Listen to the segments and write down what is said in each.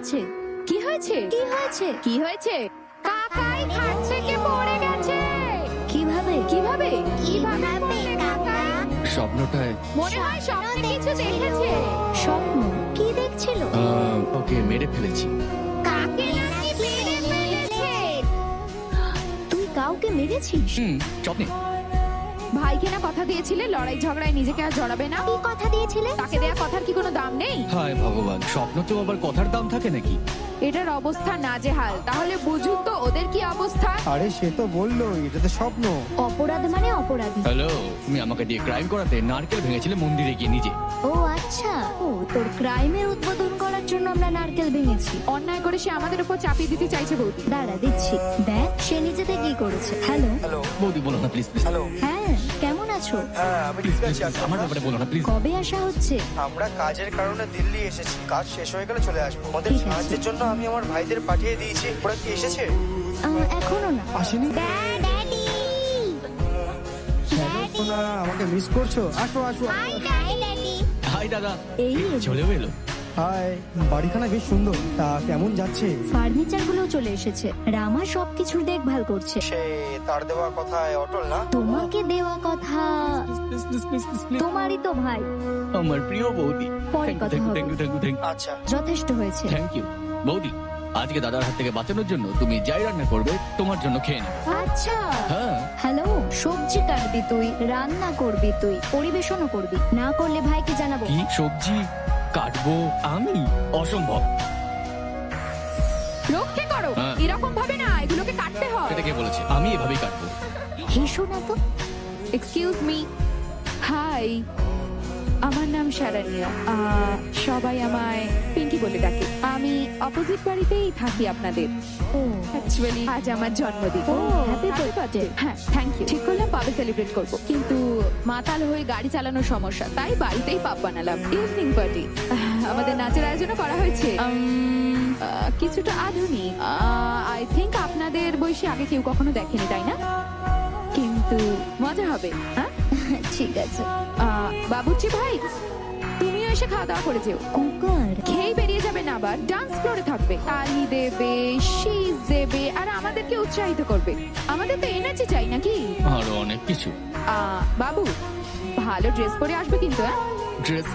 হয়েছে? কি হয়েছে? কি হয়েছে? কি হয়েছে? কাকাই খাট থেকে পড়ে গেছে। কিভাবে? কিভাবে? কিভাবে পড়লে কাকা? স্বপ্নটায় মনে হয় স্বপ্নে কিছু দেখেছে। স্বপ্ন? কি দেখছিল? ওকে মেরে ফেলেছি। কাকে নাকি মেরে ফেলেছে? তুই কাউকে মেরেছিস? স্বপ্নে ভাইকে না কথা দিয়েছিলে লড়াই ঝগড়ায় নিজেকে আর জড়াবে না? কি কথা দিয়েছিলে? তাকে দেয়া কথার কি কোনো দাম নেই? হায় ভগবান, স্বপ্নতেও আবার কথার দাম থাকে নাকি? এটার অবস্থা নাজেহাল। তাহলে বুঝুন তো ওদের কি অবস্থা। আরে সে তো বললো এটা তো স্বপ্ন। অপরাধ মানে অপরাধী। হ্যালো, তুমি আমাকে দিয়ে ক্রাইম করাতে নারকেল ভেঙেছিলে মন্দিরে গিয়ে নিজে। ও আচ্ছা, ও তোর ক্রাইমের উদ্বোধন করার জন্য আমরা নারকেল ভেঙেছি। অন্যায় করে সে আমাদের উপর চাপিয়ে দিতে চাইছে বৌদি। দাঁড়া দিচ্ছি, দেখ সে নিজে থেকেই করেছে। হ্যালো হ্যালো বৌদি বলো না প্লিজ প্লিজ। হ্যালো। হ্যাঁ, কেমন আছো? হ্যাঁ আমি ঠিক আছি। আমার ব্যাপারে বলো না প্লিজ। কবে আসা হচ্ছে? আমরা কাজের কারণে দিল্লি এসেছি, কাজ শেষ হয়ে গেলে চলে আসবো। আমাদের ঠিক আছে। সাহায্যের জন্য আমি আমার ভাইদের পাঠিয়ে দিয়েছি। ওরা কি এসেছে? এখনো না। আসেনি? ড্যাডি! তোমরা আমাকে মিস করছো? আসো আসো। হাই দাদা। এই এলো। চলেও এলো। হাই, বাড়িখানা বেশ সুন্দর। তা কেমন যাচ্ছে? ফার্নিচার গুলো চলে এসেছে। রামা সবকিছুর দেখভাল করছে। সে তার দেওয়া কথায় অটল না? তোমাকে দেওয়া কথা তোমারই তো ভাই। আমার প্রিয় বৌদি। পরে কথা হবে। Thank you. আচ্ছা যথেষ্ট হয়েছে। থ্যাংক ইউ বৌদি। আজকে দাদার হাত থেকে বাঁচানোর জন্য তুমি যাই রান্না করবে তোমার জন্য খেয়ে নিও। আচ্ছা, হ্যাঁ হ্যালো, সবজি কাটবি তুই, রান্না করবি তুই, পরিবেশনও করবি। না করলে ভাইকে জানাবো। কি সবজি কাটবো আমি? অসম্ভব। রক্ষে করো। হ্যাঁ। এরকম ভাবে না, এগুলোকে কাটতে হয়। এটা কে বলেছে? আমি এভাবেই কাটবো। হেসো না তো। Excuse me. হাই, আমার নাম শারানিয়া। সবাই আমায় পিঙ্কি বলে ডাকে। আমি অপোজিট বাড়িতেই থাকি আপনাদের। ও অ্যাকচুয়ালি আজ আমার জন্মদিন। ও, happy birthday। হ্যাঁ, থ্যাংক ইউ। ঠিক করলাম পাবে সেলিব্রেট করব, কিন্তু মাতাল হয়ে গাড়ি চালানোর সমস্যা, তাই বাড়িতেই পাব বানালাম। Evening party. আমাদের নাচের আয়োজনও করা হয়েছে। কিছুটা আধুনিক। আই থিংক আপনাদের বয়সী আগে কেউ কখনো দেখেনি, তাই না? কিন্তু মজা হবে। হ্যাঁ, ঠিক আছে। বাবুর্চি ভাই, তুমিও এসে খাওয়া দাওয়া করে যেও। কুকার? খেয়ে বেরিয়ে যাবে না, আবার ডান্স ফ্লোরে থাকবে। তালি দেবে, শীষ দেবে, আর আমাদেরকে উৎসাহিত করবে। আমাদের তো এনার্জি চাই নাকি? আরো অনেক কিছু। বাবু, ভালো ড্রেস পরে আসবে কিন্তু। হ্যাঁ, ড্রেস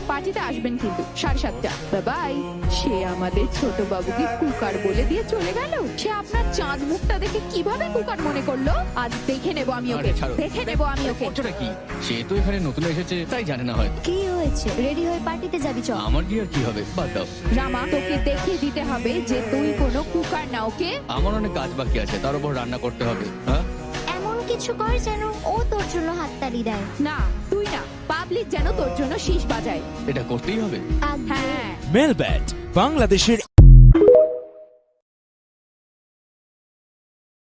পার্টিতে আসবেন কিন্তু 7:30। বাই। সে আমাদের ছোট বাবুকে কুকার বলে দিয়ে চলে গেল। সে আপনার চাঁদ মুখটা দেখে কিভাবে কুকার মনে করলো? আজ দেখে নেবো আমি ওকে, আরে ছাড়ো। দেখে নেবো আমি ওকে। করছোটা কি? সে তো এখানে নতুন এসেছে তাই জানে না হয়তো। কি হয়েছে? রেডি হয়ে পার্টিতে যাবি চল। আমার কি আর কি হবে, বাদ দাও। রামা, তোকে দেখিয়ে দিতে হবে যে তুই কোনো কুকার না, ওকে? আমার অনেক কাজ বাকি আছে, তার উপর রান্না করতে হবে। হ্যাঁ এমন কিছু কর যেন ও তোর জন্য হাততালি দেয়। না, তুই না, পাবলিক যেন তোর জন্য শীষ বাজায়। এটা করতেই হবে। আগে হ্যাঁ। মেলব্যাট বাংলাদেশের